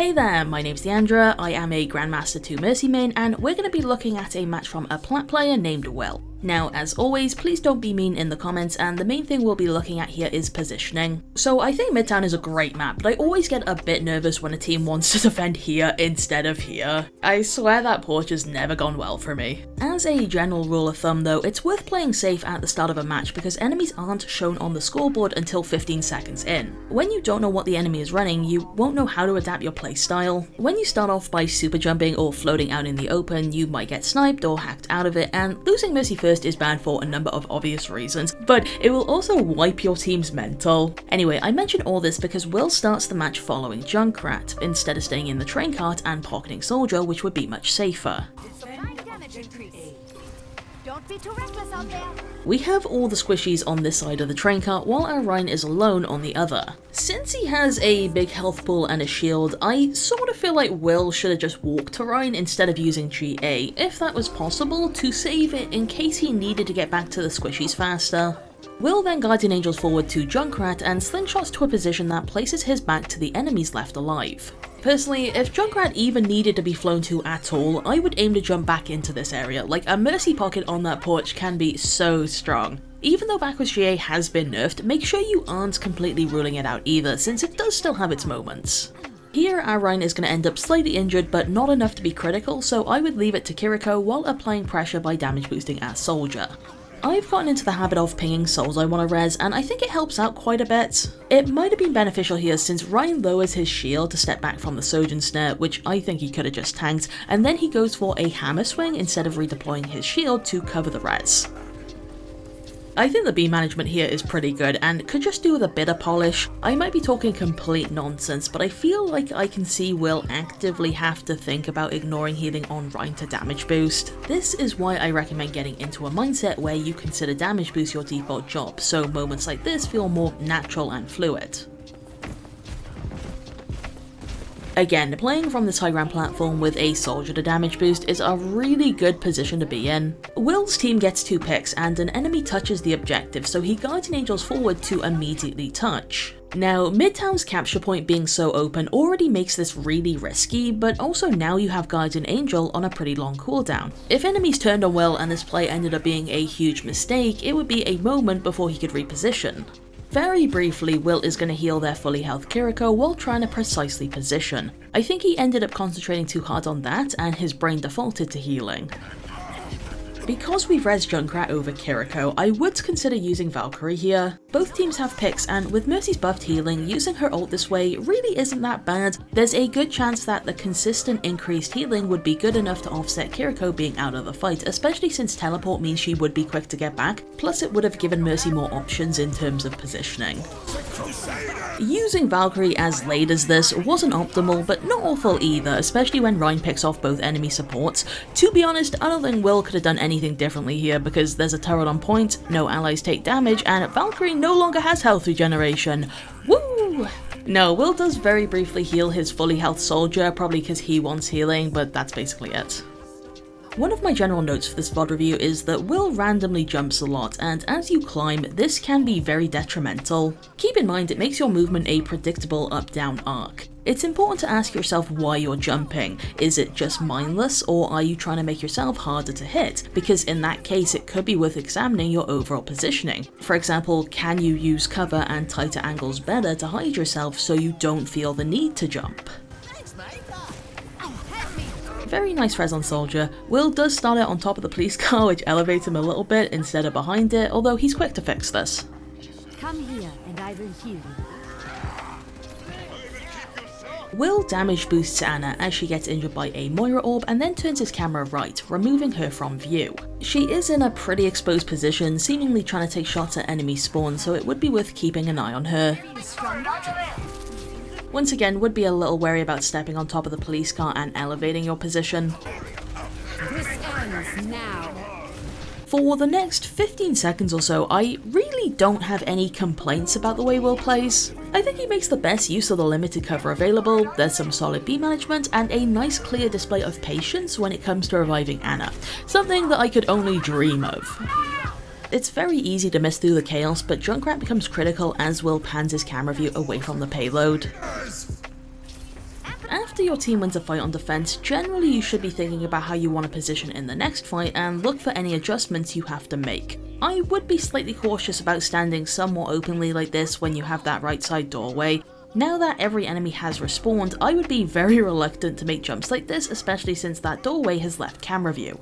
Hey there, my name's Niandra, I am a Grandmaster 2 Mercy main, and we're going to be looking at a match from a plat player named Will. Now, as always, please don't be mean in the comments, and the main thing we'll be looking at here is positioning. So I think Midtown is a great map, but I always get a bit nervous when a team wants to defend here instead of here. I swear that porch has never gone well for me. As a general rule of thumb though, it's worth playing safe at the start of a match because enemies aren't shown on the scoreboard until 15 seconds in. When you don't know what the enemy is running, you won't know how to adapt your playstyle. When you start off by super jumping or floating out in the open, you might get sniped or hacked out of it, and losing Mercy first is bad for a number of obvious reasons, but it will also wipe your team's mental. Anyway, I mention all this because Will starts the match following Junkrat, instead of staying in the train cart and pocketing Soldier, which would be much safer. Don't be too reckless out there. We have all the squishies on this side of the train cart while our Rhine is alone on the other. Since he has a big health pool and a shield, I sort of feel like Will should have just walked to Rhine instead of using GA, if that was possible, to save it in case he needed to get back to the squishies faster. Will then Guardian Angels forward to Junkrat and slingshots to a position that places his back to the enemies left alive. Personally, if Junkrat even needed to be flown to at all, I would aim to jump back into this area. Like, a Mercy pocket on that porch can be so strong. Even though backwards GA has been nerfed, make sure you aren't completely ruling it out either, since it does still have its moments. Here, our Rhine is going to end up slightly injured, but not enough to be critical, so I would leave it to Kiriko while applying pressure by damage boosting our Soldier. I've gotten into the habit of pinging souls I want to res, and I think it helps out quite a bit. It might have been beneficial here since Ryan lowers his shield to step back from the Sojourn Snare, which I think he could have just tanked, and then he goes for a hammer swing instead of redeploying his shield to cover the res. I think the B management here is pretty good and could just do with a bit of polish. I might be talking complete nonsense, but I feel like I can see Will actively have to think about ignoring healing on Rhine to damage boost. This is why I recommend getting into a mindset where you consider damage boost your default job, so moments like this feel more natural and fluid. Again, playing from this high ground platform with a Soldier to damage boost is a really good position to be in. Will's team gets 2 picks and an enemy touches the objective, so he Guardian Angels forward to immediately touch. Now, Midtown's capture point being so open already makes this really risky, but also now you have Guardian Angel on a pretty long cooldown. If enemies turned on Will and this play ended up being a huge mistake, it would be a moment before he could reposition. Very briefly, Will is going to heal their fully health Kiriko while trying to precisely position. I think he ended up concentrating too hard on that and his brain defaulted to healing. Because we've res Junkrat over Kiriko, I would consider using Valkyrie here. Both teams have picks, and with Mercy's buffed healing, using her ult this way really isn't that bad. There's a good chance that the consistent increased healing would be good enough to offset Kiriko being out of the fight, especially since teleport means she would be quick to get back, plus it would have given Mercy more options in terms of positioning. Using Valkyrie as late as this wasn't optimal, but not awful either, especially when Rhine picks off both enemy supports. To be honest, I don't think Will could have done anything differently here because there's a turret on point, no allies take damage, and Valkyrie no longer has health regeneration. Woo! No, Will does very briefly heal his fully health Soldier, probably because he wants healing, but that's basically it. One of my general notes for this VOD review is that Will randomly jumps a lot, and as you climb, this can be very detrimental. Keep in mind it makes your movement a predictable up-down arc. It's important to ask yourself why you're jumping. Is it just mindless, or are you trying to make yourself harder to hit? Because in that case it could be worth examining your overall positioning. For example, can you use cover and tighter angles better to hide yourself so you don't feel the need to jump? Very nice res on Soldier. Will does start out on top of the police car, which elevates him a little bit instead of behind it, although he's quick to fix this. Come here and I will heal you. Will damage boosts Anna as she gets injured by a Moira orb and then turns his camera right, removing her from view. She is in a pretty exposed position, seemingly trying to take shots at enemy spawn, so it would be worth keeping an eye on her. Once again, would be a little wary about stepping on top of the police car and elevating your position. This ends now. For the next 15 seconds or so, I really don't have any complaints about the way Will plays. I think he makes the best use of the limited cover available, there's some solid B management, and a nice clear display of patience when it comes to reviving Anna, something that I could only dream of. It's very easy to miss through the chaos, but Junkrat becomes critical as Will pans his camera view away from the payload. after your team wins a fight on defense, generally you should be thinking about how you want to position in the next fight and look for any adjustments you have to make. I would be slightly cautious about standing somewhat openly like this when you have that right side doorway. Now that every enemy has respawned, I would be very reluctant to make jumps like this, especially since that doorway has left camera view.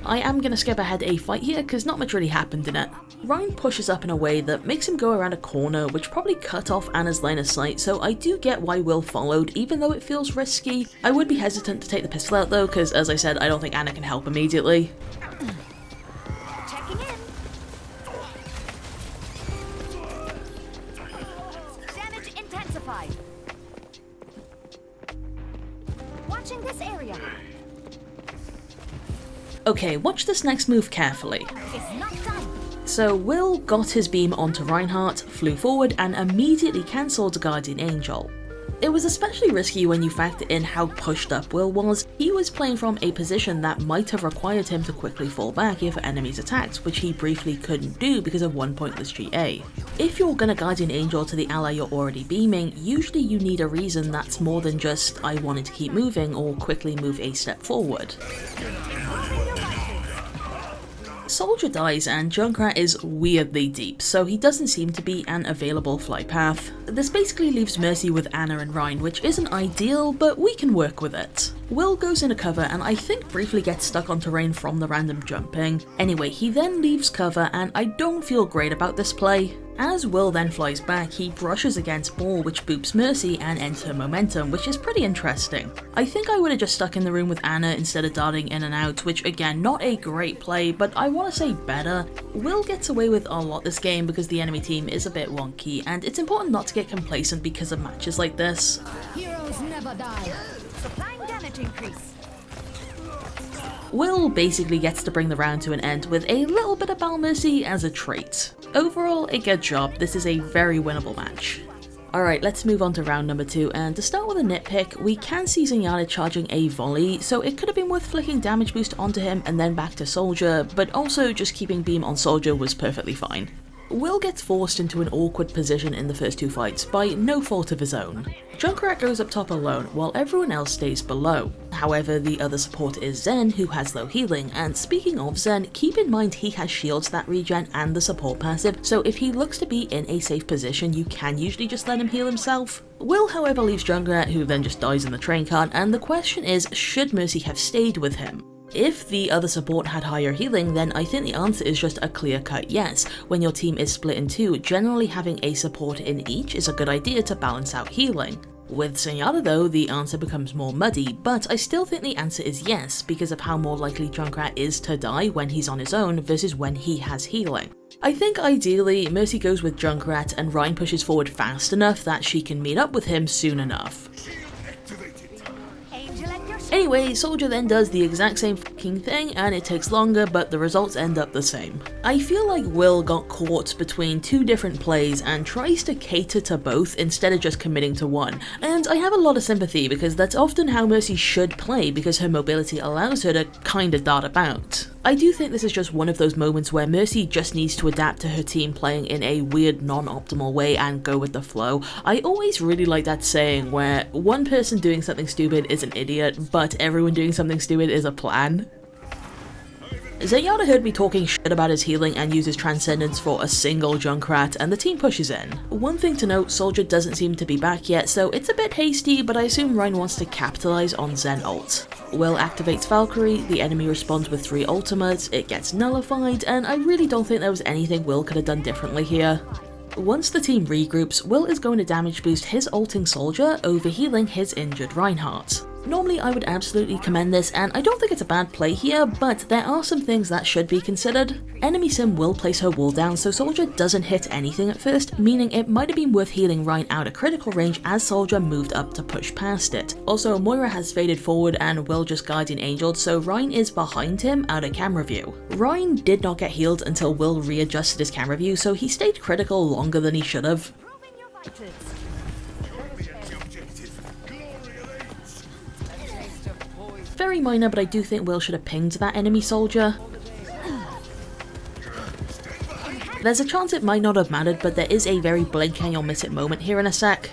I am going to skip ahead a fight here because not much really happened in it. Ryan pushes up in a way that makes him go around a corner, which probably cut off Anna's line of sight, so I do get why Will followed, even though it feels risky. I would be hesitant to take the pistol out though, because as I said, I don't think Anna can help immediately. Checking in. Damage intensified. Watching this area. Okay, watch this next move carefully. It's not done. So Will got his beam onto Reinhardt, flew forward and immediately cancelled Guardian Angel. It was especially risky when you factor in how pushed up Will was. He was playing from a position that might have required him to quickly fall back if enemies attacked, which he briefly couldn't do because of one pointless GA. If you're gonna Guardian Angel to the ally you're already beaming, usually you need a reason that's more than just I wanted to keep moving or quickly move a step forward. Soldier dies and Junkrat is weirdly deep, so he doesn't seem to be an available flight path. This basically leaves Mercy with Anna and Ryan, which isn't ideal, but we can work with it. Will goes into cover and I think briefly gets stuck on terrain from the random jumping. Anyway, he then leaves cover and I don't feel great about this play. As Will then flies back, he brushes against Ball, which boops Mercy and ends her momentum, which is pretty interesting. I think I would have just stuck in the room with Anna instead of darting in and out, which again, not a great play, but I want to say better. Will gets away with a lot this game because the enemy team is a bit wonky, and it's important not to get complacent because of matches like this. Heroes never die. Supplying damage increase. Will basically gets to bring the round to an end with a little bit of Balmercy as a trait. Overall, a good job. This is a very winnable match. Alright, let's move on to round number 2, and to start with a nitpick, we can see Niandra charging a volley, so it could have been worth flicking damage boost onto him and then back to Soldier, but also just keeping beam on Soldier was perfectly fine. Will gets forced into an awkward position in the first 2 fights by no fault of his own. Junkrat goes up top alone while everyone else stays below. However, the other support is Zen, who has low healing, and speaking of Zen, keep in mind he has shields that regen and the support passive, so if he looks to be in a safe position you can usually just let him heal himself. Will however leaves Junkrat, who then just dies in the train cart, and the question is, should Mercy have stayed with him? If the other support had higher healing, then I think the answer is just a clear-cut yes. When your team is split in 2, generally having a support in each is a good idea to balance out healing. With Niandra though, the answer becomes more muddy, but I still think the answer is yes because of how more likely Junkrat is to die when he's on his own versus when he has healing. I think ideally, Mercy goes with Junkrat and Ryan pushes forward fast enough that she can meet up with him soon enough. Anyway, Soldier then does the exact same fucking thing and it takes longer, but the results end up the same. I feel like Will got caught between 2 different plays and tries to cater to both instead of just committing to one, and I have a lot of sympathy because that's often how Mercy should play because her mobility allows her to kinda dart about. I do think this is just one of those moments where Mercy just needs to adapt to her team playing in a weird non-optimal way and go with the flow. I always really like that saying where one person doing something stupid is an idiot, but everyone doing something stupid is a plan. Niandra heard me talking shit about his healing and uses Transcendence for a single Junkrat, and the team pushes in. One thing to note, Soldier doesn't seem to be back yet, so it's a bit hasty, but I assume Ryan wants to capitalize on Zen ult. Will activates Valkyrie, the enemy responds with 3 ultimates, it gets nullified, and I really don't think there was anything Will could have done differently here. Once the team regroups, Will is going to damage boost his ulting Soldier, overhealing his injured Reinhardt. Normally I would absolutely commend this, and I don't think it's a bad play here, but there are some things that should be considered. Enemy Sim will place her wall down so Soldier doesn't hit anything at first, meaning it might have been worth healing Ryan out of critical range as Soldier moved up to push past it. Also, Moira has faded forward and Will just Guardian Angeled, so Ryan is behind him out of camera view. Ryan did not get healed until Will readjusted his camera view, so he stayed critical longer than he should have. Very minor, but I do think Will should have pinged that enemy Soldier. There's a chance it might not have mattered, but there is a very blink and you'll miss it moment here in a sec.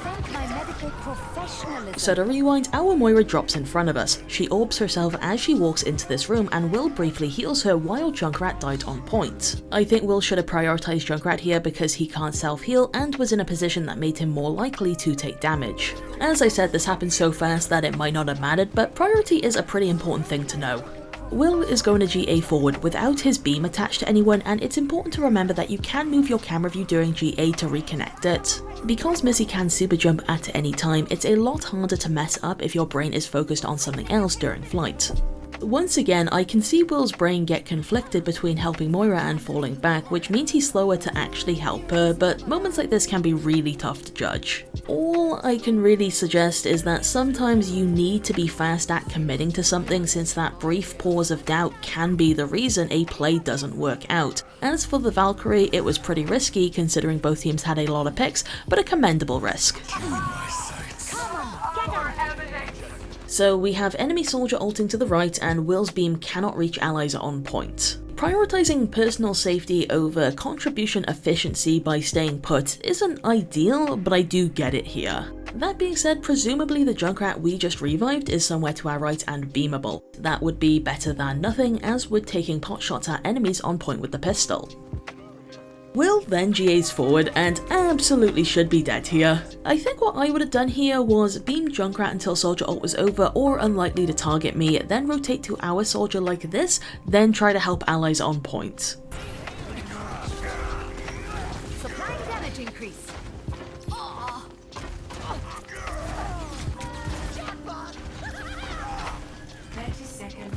Thank my medical Professionalism. So to rewind, our Moira drops in front of us. She orbs herself as she walks into this room, and Will briefly heals her while Junkrat died on point. I think Will should have prioritized Junkrat here because he can't self-heal and was in a position that made him more likely to take damage. As I said, this happened so fast that it might not have mattered, but priority is a pretty important thing to know. Will is going to GA forward without his beam attached to anyone, and it's important to remember that you can move your camera view during GA to reconnect it. Because Missy can super jump at any time, it's a lot harder to mess up if your brain is focused on something else during flight. Once again, I can see Will's brain get conflicted between helping Moira and falling back, which means he's slower to actually help her, but moments like this can be really tough to judge. All I can really suggest is that sometimes you need to be fast at committing to something, since that brief pause of doubt can be the reason a play doesn't work out. As for the Valkyrie, it was pretty risky considering both teams had a lot of picks, but a commendable risk. So we have enemy soldier ulting to the right, and Will's beam cannot reach allies on point. Prioritizing personal safety over contribution efficiency by staying put isn't ideal, but I do get it here. That being said, presumably the Junkrat we just revived is somewhere to our right and beamable. That would be better than nothing, as would taking pot shots at enemies on point with the pistol. Will then GAs forward and absolutely should be dead here. I think what I would have done here was beam Junkrat until soldier ult was over or unlikely to target me, then rotate to our soldier like this, then try to help allies on point. Supplying damage increase. 30 seconds.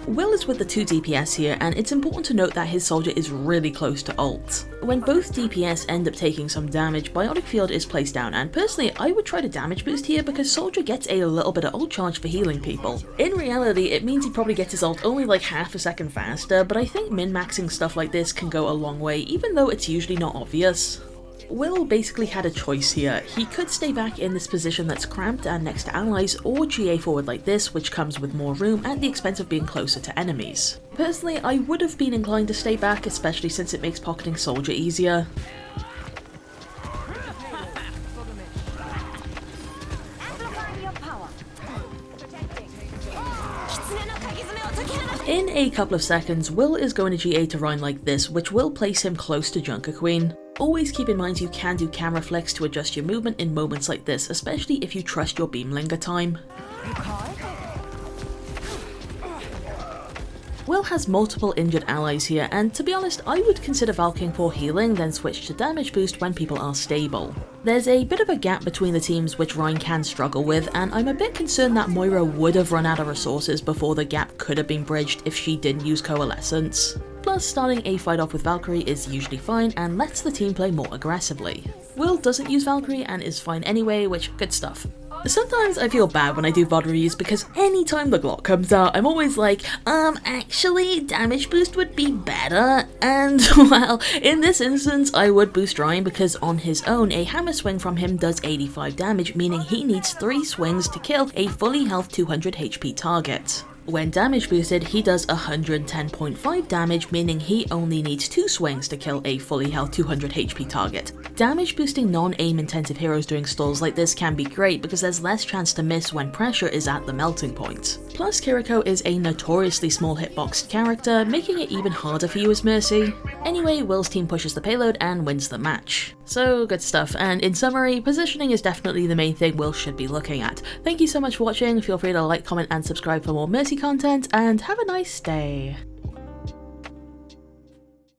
Will is with the 2 DPS here, and it's important to note that his soldier is really close to ult. When both DPS end up taking some damage, Biotic Field is placed down, and personally I would try to damage boost here because soldier gets a little bit of ult charge for healing people. In reality, it means he probably gets his ult only like half a second faster, but I think min-maxing stuff like this can go a long way, even though it's usually not obvious. Will basically had a choice here. He could stay back in this position that's cramped and next to allies, or GA forward like this, which comes with more room at the expense of being closer to enemies. Personally, I would have been inclined to stay back, especially since it makes pocketing soldier easier. In a couple of seconds, Will is going to GA to Rhine like this, which will place him close to Junker Queen. Always keep in mind you can do camera flicks to adjust your movement in moments like this, especially if you trust your beam linger time. Will has multiple injured allies here, and to be honest, I would consider Valking for healing, then switch to damage boost when people are stable. There's a bit of a gap between the teams which Rhine can struggle with, and I'm a bit concerned that Moira would have run out of resources before the gap could have been bridged if she didn't use Coalescence. Plus, starting a fight off with Valkyrie is usually fine and lets the team play more aggressively. Will doesn't use Valkyrie and is fine anyway, which good stuff. Sometimes I feel bad when I do VOD reviews because anytime the Glock comes out, I'm always like, actually, damage boost would be better, and well, in this instance, I would boost Ryan because on his own, a hammer swing from him does 85 damage, meaning he needs 3 swings to kill a fully health 200 HP target. When damage boosted, he does 110.5 damage, meaning he only needs 2 swings to kill a fully health 200 HP target. Damage boosting non-aim intensive heroes during stalls like this can be great because there's less chance to miss when pressure is at the melting point. Plus, Kiriko is a notoriously small hitbox character, making it even harder for you as Mercy. Anyway, Will's team pushes the payload and wins the match. So good stuff, and in summary, positioning is definitely the main thing Will should be looking at. Thank you so much for watching, feel free to like, comment and subscribe for more Mercy content, and have a nice day.